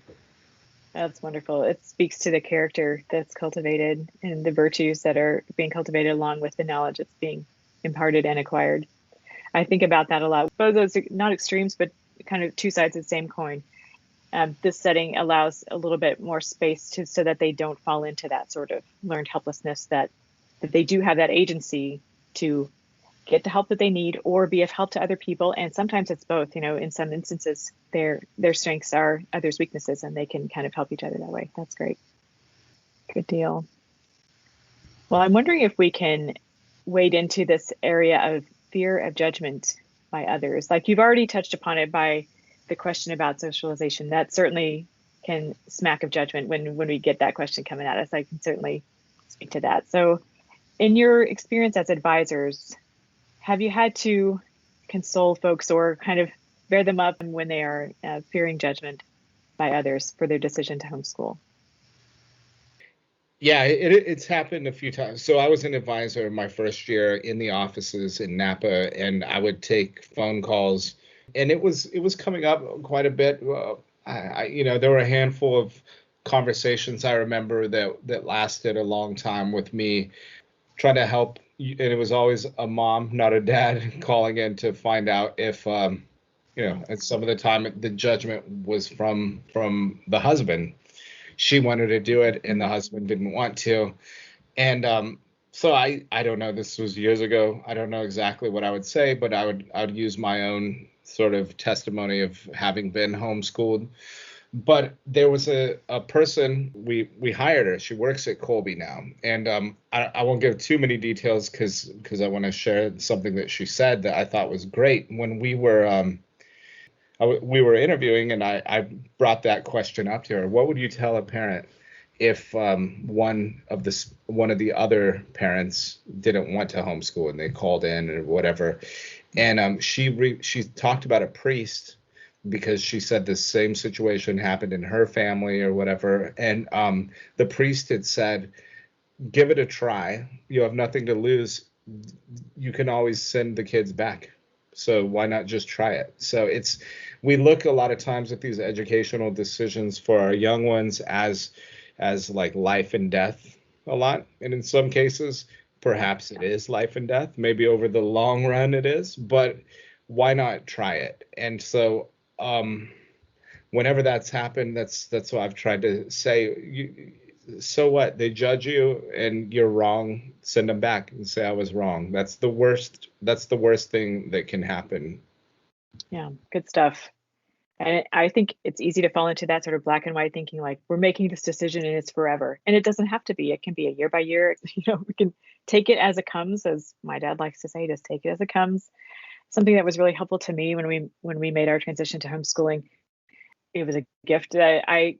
That's wonderful. It speaks to the character that's cultivated and the virtues that are being cultivated along with the knowledge that's being imparted and acquired. I think about that a lot. Both of those are not extremes, but kind of two sides of the same coin. This setting allows a little bit more space so that they don't fall into that sort of learned helplessness, that they do have that agency to get the help that they need or be of help to other people. And sometimes it's both. In some instances, their strengths are others' weaknesses, and they can kind of help each other that way. That's great. Good deal. Well, I'm wondering if we can wade into this area of fear of judgment by others. Like you've already touched upon it by the question about socialization. That certainly can smack of judgment when we get that question coming at us. I can certainly speak to that. So in your experience as advisors, have you had to console folks or kind of bear them up when they are fearing judgment by others for their decision to homeschool? Yeah, it's happened a few times. So I was an advisor my first year in the offices in Napa, and I would take phone calls, and it was coming up quite a bit. There were a handful of conversations I remember that lasted a long time with me, trying to help. And it was always a mom, not a dad, calling in to find out if, and some of the time the judgment was from the husband. She wanted to do it and the husband didn't want to. And so I don't know, this was years ago. I don't know exactly what I would say, but I would use my own sort of testimony of having been homeschooled. But there was a person, we hired her. She works at Colby now. And I won't give too many details because I want to share something that she said that I thought was great. When we were interviewing, and I brought that question up to her. What would you tell a parent if one of the other parents didn't want to homeschool and they called in or whatever? And she talked about a priest, because she said the same situation happened in her family or whatever. And the priest had said, give it a try. You have nothing to lose. You can always send the kids back. So why not just try it? So we look a lot of times at these educational decisions for our young ones as like life and death a lot. And in some cases, perhaps it is life and death. Maybe over the long run it is, but why not try it? And so whenever that's happened, that's what I've tried to say. So what? They judge you and you're wrong. Send them back and say I was wrong. That's the worst thing that can happen. Yeah, good stuff. And I think it's easy to fall into that sort of black and white thinking, like we're making this decision and it's forever. And it doesn't have to be. It can be a year by year. We can take it as it comes, as my dad likes to say, just take it as it comes. Something that was really helpful to me when we made our transition to homeschooling, it was a gift. I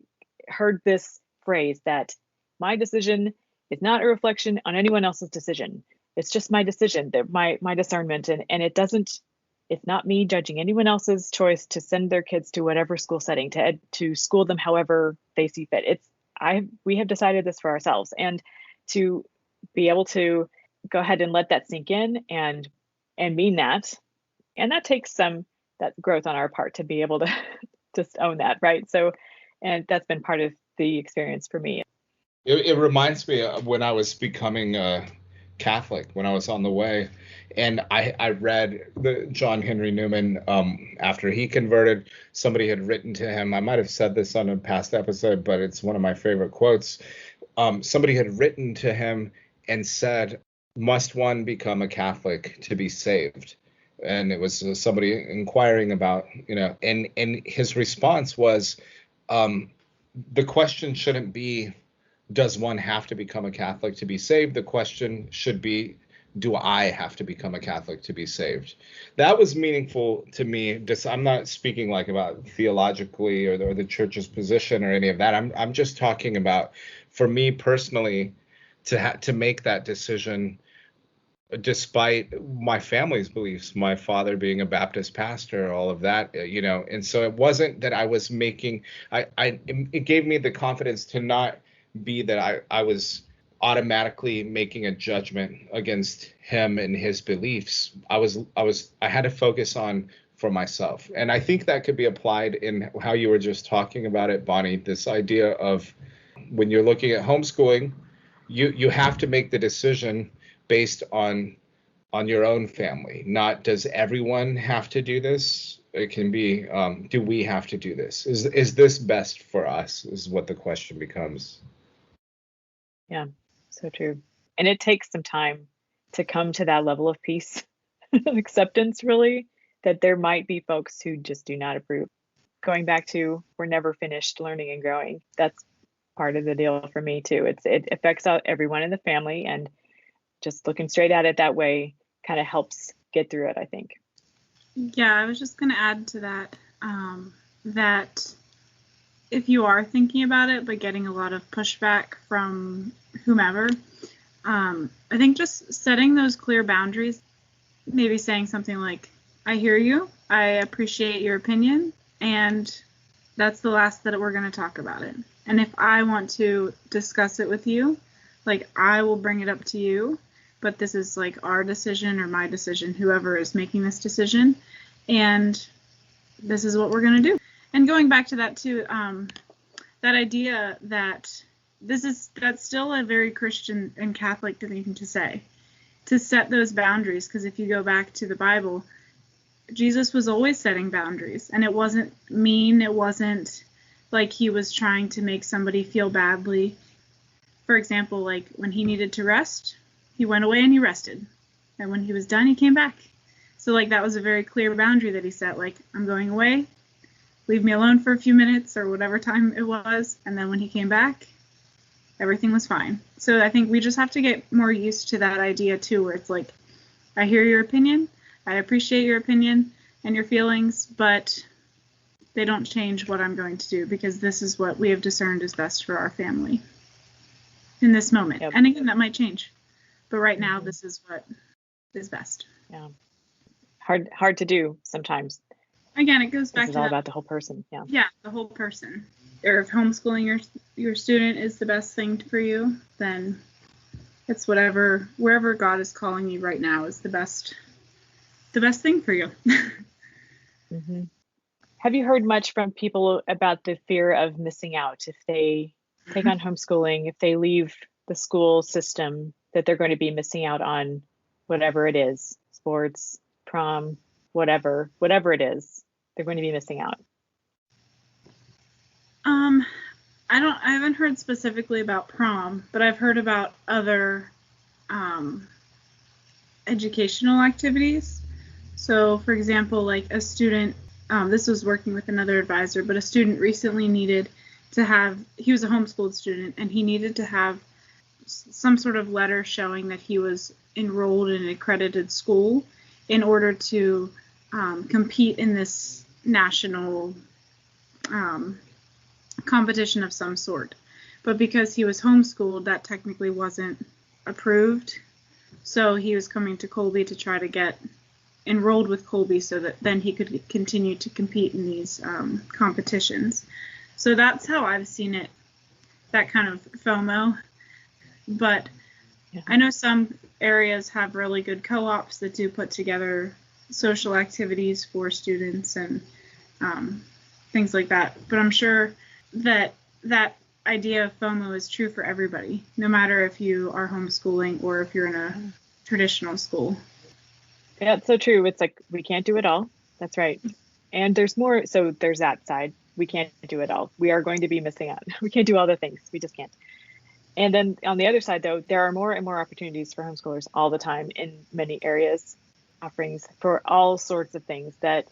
heard this phrase that my decision is not a reflection on anyone else's decision. It's just my decision, my discernment, and it's not me judging anyone else's choice to send their kids to whatever school setting, to school them however they see fit. We have decided this for ourselves, and to be able to go ahead and let that sink in and mean that. And that takes that growth on our part to be able to just own that, right? So, and that's been part of the experience for me. It reminds me of when I was becoming Catholic, when I was on the way, and I read John Henry Newman after he converted. Somebody had written to him. I might have said this on a past episode, but it's one of my favorite quotes. Somebody had written to him and said, "Must one become a Catholic to be saved?" And it was somebody inquiring about, and his response was, the question shouldn't be, does one have to become a Catholic to be saved? The question should be, do I have to become a Catholic to be saved? That was meaningful to me. I'm not speaking like about theologically or the church's position or any of that. I'm just talking about, for me personally, to make that decision despite my family's beliefs, my father being a Baptist pastor, all of that, and so it wasn't that I was making, it gave me the confidence to not be that I was automatically making a judgment against him and his beliefs. I had to focus on for myself. And I think that could be applied in how you were just talking about it, Bonnie, this idea of when you're looking at homeschooling, you have to make the decision based on your own family. Not does everyone have to do this? It can be, do we have to do this? Is this best for us? Is what the question becomes. Yeah, so true. And it takes some time to come to that level of peace and acceptance, really, that there might be folks who just do not approve. Going back to we're never finished learning and growing. That's part of the deal for me too. It affects out everyone in the family, and just looking straight at it that way kind of helps get through it, I think. Yeah, I was just going to add to that, that if you are thinking about it, but getting a lot of pushback from whomever, I think just setting those clear boundaries, maybe saying something like, I hear you, I appreciate your opinion, and that's the last that we're going to talk about it. And if I want to discuss it with you, like, I will bring it up to you, but this is like our decision or my decision, whoever is making this decision, and this is what we're going to do. And going back to that too, that idea that that's still a very Christian and Catholic thing to say, to set those boundaries, because if you go back to the Bible, Jesus was always setting boundaries, and it wasn't mean, it wasn't like he was trying to make somebody feel badly. For example, like when he needed to rest, he went away and he rested, and when he was done, he came back. So like that was a very clear boundary that he set, like, I'm going away, leave me alone for a few minutes or whatever time it was, and then when he came back, everything was fine. So I think we just have to get more used to that idea too, where it's like, I hear your opinion, I appreciate your opinion and your feelings, but they don't change what I'm going to do, because this is what we have discerned is best for our family in this moment. Yep. And again, that might change, but right now, this is what is best. Yeah. Hard to do sometimes. Again, it goes back to all about the whole person. Yeah. Yeah, the whole person. Or if homeschooling your student is the best thing for you, then it's wherever God is calling you right now is the best thing for you. Mm-hmm. Have you heard much from people about the fear of missing out if they take on homeschooling, if they leave the school system, that they're going to be missing out on whatever it is, sports, prom, whatever it is, they're going to be missing out? I haven't heard specifically about prom, but I've heard about other educational activities. So, for example, like a student, this was working with another advisor, but a student recently needed to have, he was a homeschooled student, and he needed to have some sort of letter showing that he was enrolled in an accredited school in order to compete in this national competition of some sort. But because he was homeschooled, that technically wasn't approved. So he was coming to Colby to try to get enrolled with Colby so that then he could continue to compete in these competitions. So that's how I've seen it, that kind of FOMO. But yeah. I know some areas have really good co-ops that do put together social activities for students and things like that. But I'm sure that idea of FOMO is true for everybody, no matter if you are homeschooling or if you're in a traditional school. Yeah, it's so true. It's like, we can't do it all. That's right. And there's more. So there's that side. We can't do it all. We are going to be missing out. We can't do all the things. We just can't. And then on the other side, though, there are more and more opportunities for homeschoolers all the time in many areas, offerings for all sorts of things that,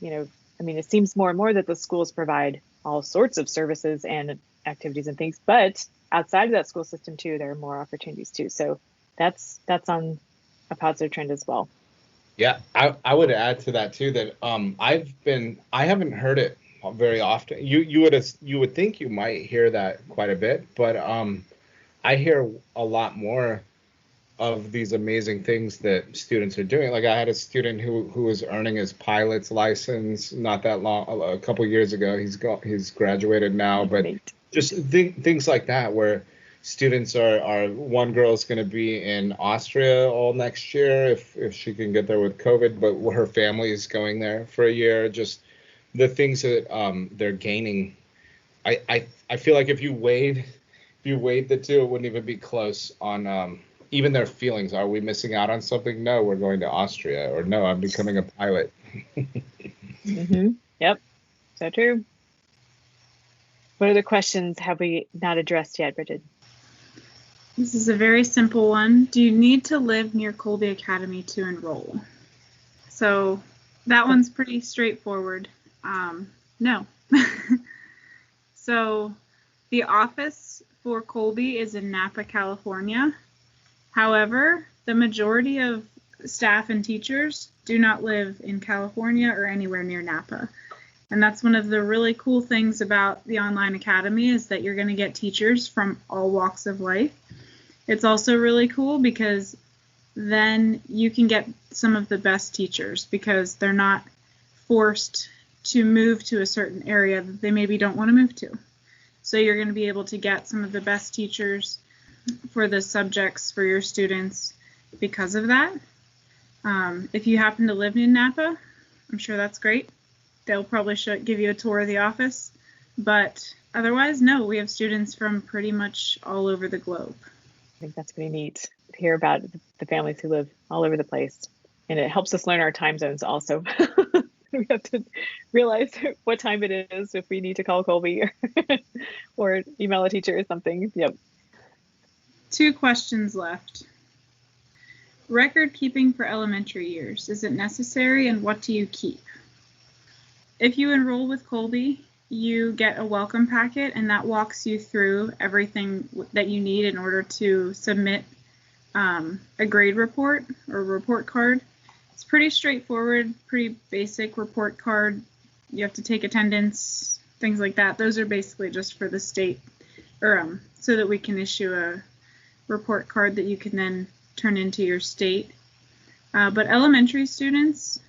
it seems more and more that the schools provide all sorts of services and activities and things, but outside of that school system too, there are more opportunities too. So that's on a positive trend as well. Yeah, I would add to that too that I haven't heard it very often. You would think you might hear that quite a bit, but I hear a lot more of these amazing things that students are doing. Like I had a student who was earning his pilot's license not that long, a couple years ago. He's graduated now, but just things like that where students are one girl's going to be in Austria all next year if she can get there with COVID, but her family is going there for a year. Just the things that they're gaining. I feel like if you weighed the two, it wouldn't even be close on even their feelings. Are we missing out on something? No, we're going to Austria, or no, I'm becoming a pilot. Yep, so true. What other questions have we not addressed yet, Brigid? This is a very simple one. Do you need to live near Kolbe Academy to enroll? So that one's pretty straightforward. No. So the office for Colby is in Napa, California. However, the majority of staff and teachers do not live in California or anywhere near Napa. And that's one of the really cool things about the online academy, is that you're going to get teachers from all walks of life. It's also really cool because then you can get some of the best teachers, because they're not forced to move to a certain area that they maybe don't want to move to. So you're going to be able to get some of the best teachers for the subjects for your students because of that. If you happen to live in Napa, I'm sure that's great. They'll probably give you a tour of the office. But otherwise, no, we have students from pretty much all over the globe. I think that's pretty neat to hear about the families who live all over the place. And it helps us learn our time zones also. We have to realize what time it is if we need to call Colby or email a teacher or something. Yep. 2 questions left. Record keeping for elementary years. Is it necessary, and what do you keep? If you enroll with Colby, you get a welcome packet, and that walks you through everything that you need in order to submit a grade report or report card. It's pretty straightforward, pretty basic report card. You have to take attendance, things like that. Those are basically just for the state, or so that we can issue a report card that you can then turn into your state. But elementary students,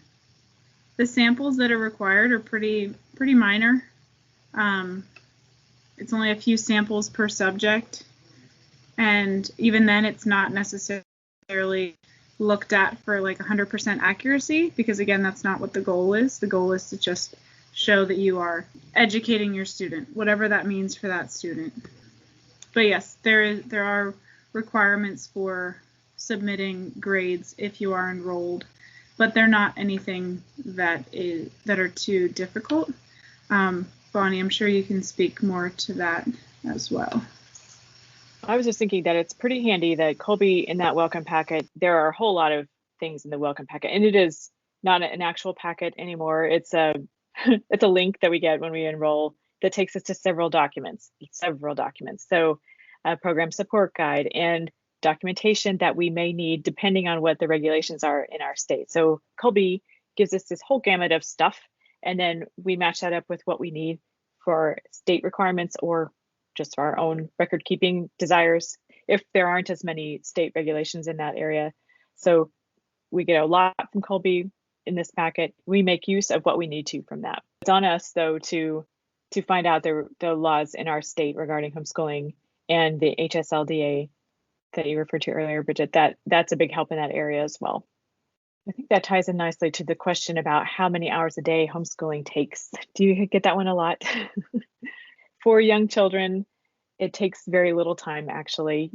the samples that are required are pretty minor. It's only a few samples per subject, and even then it's not necessarily looked at for like 100% accuracy, because again, that's not what the goal is. The goal is to just show that you are educating your student, whatever that means for that student. But yes, there are requirements for submitting grades if you are enrolled, but they're not anything that are too difficult. Bonnie, I'm sure you can speak more to that as well. I was just thinking that it's pretty handy that Colby, in that welcome packet, there are a whole lot of things in the welcome packet, and it is not an actual packet anymore. It's a it's a link that we get when we enroll that takes us to several documents. So a program support guide and documentation that we may need depending on what the regulations are in our state. So Colby gives us this whole gamut of stuff, and then we match that up with what we need for state requirements or just for our own record keeping desires, if there aren't as many state regulations in that area. So we get a lot from Colby in this packet. We make use of what we need to from that. It's on us though to find out the laws in our state regarding homeschooling and the HSLDA that you referred to earlier, Brigid. That's a big help in that area as well. I think that ties in nicely to the question about how many hours a day homeschooling takes. Do you get that one a lot? For young children, it takes very little time, actually.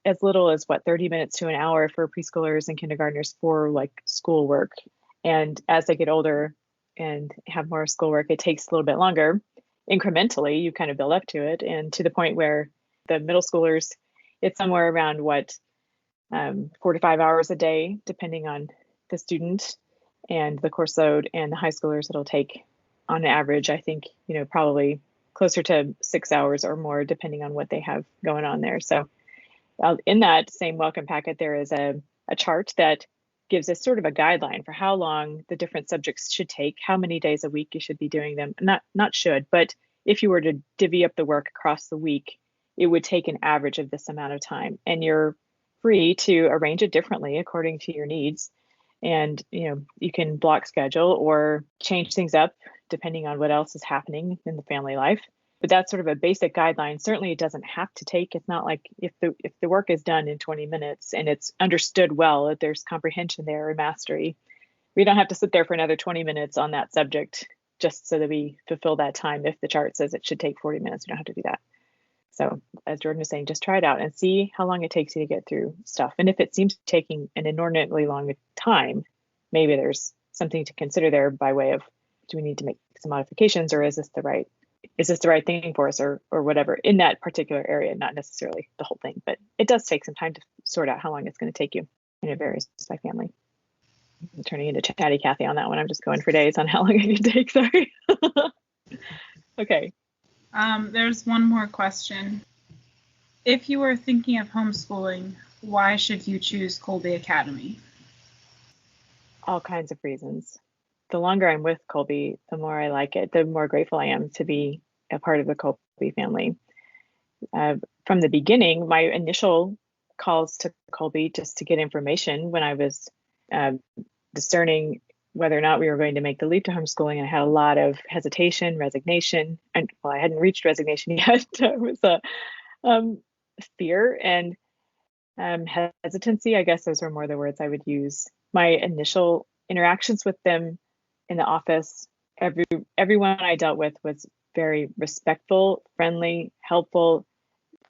As little as 30 minutes to an hour for preschoolers and kindergartners for like schoolwork. And as they get older and have more schoolwork, it takes a little bit longer. Incrementally, you kind of build up to it, and to the point where the middle schoolers, it's somewhere around 4 to 5 hours a day, depending on the student and the course load. And the high schoolers, it'll take on average, I think, probably closer to 6 hours or more, depending on what they have going on there. So in that same welcome packet, there is a chart that gives us sort of a guideline for how long the different subjects should take, how many days a week you should be doing them. Not should, but if you were to divvy up the work across the week, it would take an average of this amount of time. And you're free to arrange it differently according to your needs. And you can block schedule or change things up depending on what else is happening in the family life. But that's sort of a basic guideline. Certainly it doesn't have to take. It's not like if the work is done in 20 minutes and it's understood well, that there's comprehension there or mastery, we don't have to sit there for another 20 minutes on that subject just so that we fulfill that time. If the chart says it should take 40 minutes, we don't have to do that. So as Jordan was saying, just try it out and see how long it takes you to get through stuff. And if it seems taking an inordinately long time, maybe there's something to consider there by way of, do we need to make some modifications, or is this the right thing for us, or whatever in that particular area, not necessarily the whole thing, but it does take some time to sort out how long it's going to take you, and it varies by family. I'm turning into Chatty Cathy on that one. I'm just going for days on how long it can take. Sorry. Okay. There's one more question. If you were thinking of homeschooling, why should you choose Kolbe Academy? All kinds of reasons. The longer I'm with Colby, the more I like it, the more grateful I am to be a part of the Colby family. From the beginning, my initial calls to Colby just to get information when I was discerning whether or not we were going to make the leap to homeschooling, and I had a lot of hesitation, resignation, and well, I hadn't reached resignation yet. It was a fear and hesitancy. I guess those were more the words I would use. My initial interactions with them in the office, everyone I dealt with was very respectful, friendly, helpful.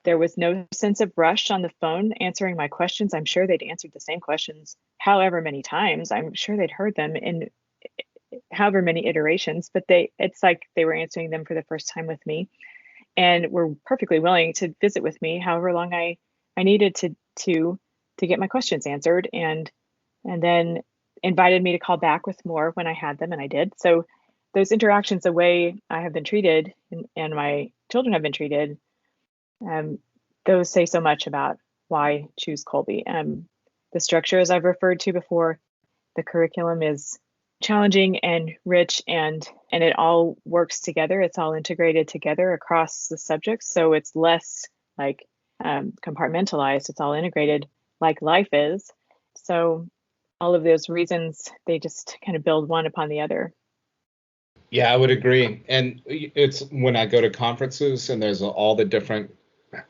There was no sense of rush on the phone answering my questions. I'm sure they'd answered the same questions however many times. I'm sure they'd heard them in however many iterations, but it's like they were answering them for the first time with me, and were perfectly willing to visit with me however long I needed to get my questions answered, and then invited me to call back with more when I had them, and I did. So those interactions, the way I have been treated and my children have been treated, those say so much about why choose Colby. The structure, as I've referred to before, the curriculum is challenging and rich, and it all works together. It's all integrated together across the subjects. So it's less like compartmentalized. It's all integrated like life is. So all of those reasons, they just kind of build one upon the other. Yeah, I would agree. And it's when I go to conferences and there's all the different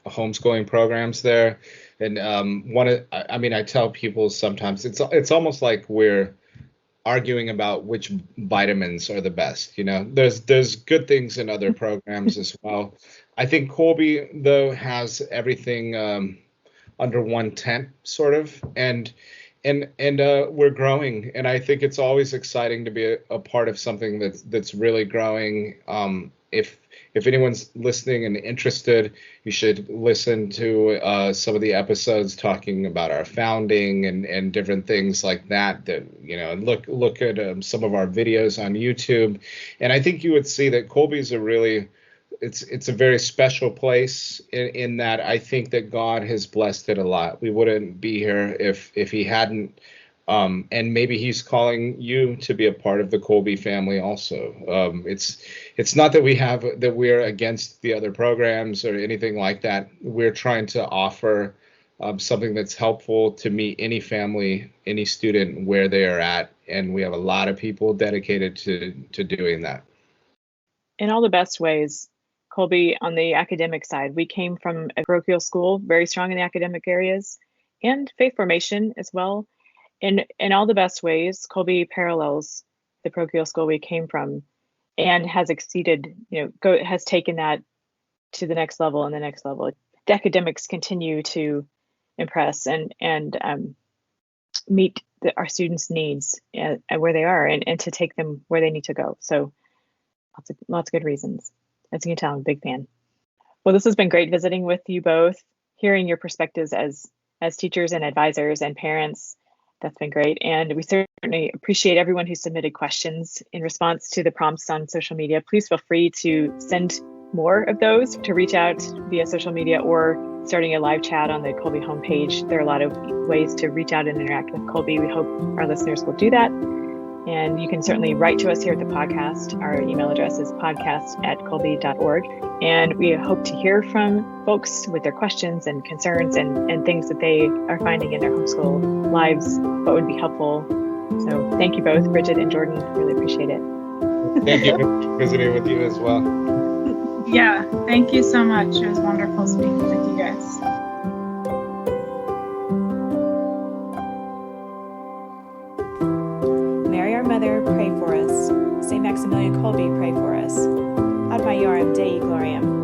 homeschooling programs there. And I tell people sometimes it's almost like we're arguing about which vitamins are the best. There's good things in other programs as well. I think Colby, though, has everything under one tent, sort of. And we're growing, and I think it's always exciting to be a part of something that's really growing. If anyone's listening and interested, you should listen to some of the episodes talking about our founding and different things like that. Look at some of our videos on YouTube, and I think you would see that Colby's it's a very special place in that I think that God has blessed it a lot. We wouldn't be here if he hadn't. And maybe he's calling you to be a part of the Colby family also. It's not that we're against the other programs or anything like that. We're trying to offer something that's helpful to meet any family, any student where they are at. And we have a lot of people dedicated to doing that. In all the best ways. Colby, on the academic side, we came from a parochial school, very strong in the academic areas, and faith formation as well. In all the best ways, Colby parallels the parochial school we came from, and has exceeded, has taken that to the next level and the next level. The academics continue to impress and meet our students' needs where they are, and to take them where they need to go. So lots of good reasons. As you can tell, I'm a big fan. Well, this has been great visiting with you both, hearing your perspectives as teachers and advisors and parents. That's been great. And we certainly appreciate everyone who submitted questions in response to the prompts on social media. Please feel free to send more of those, to reach out via social media or starting a live chat on the Colby homepage. There are a lot of ways to reach out and interact with Colby. We hope our listeners will do that. And you can certainly write to us here at the podcast. Our email address is podcast@colby.org. And we hope to hear from folks with their questions and concerns and things that they are finding in their homeschool lives, what would be helpful. So thank you both, Brigid and Jordan. Really appreciate it. Thank you for visiting with you as well. Yeah, thank you so much. It was wonderful speaking with you guys. Mary, our Mother, pray for us. Saint Maximilian Kolbe, pray for us. Ad Maiorem Dei Gloriam.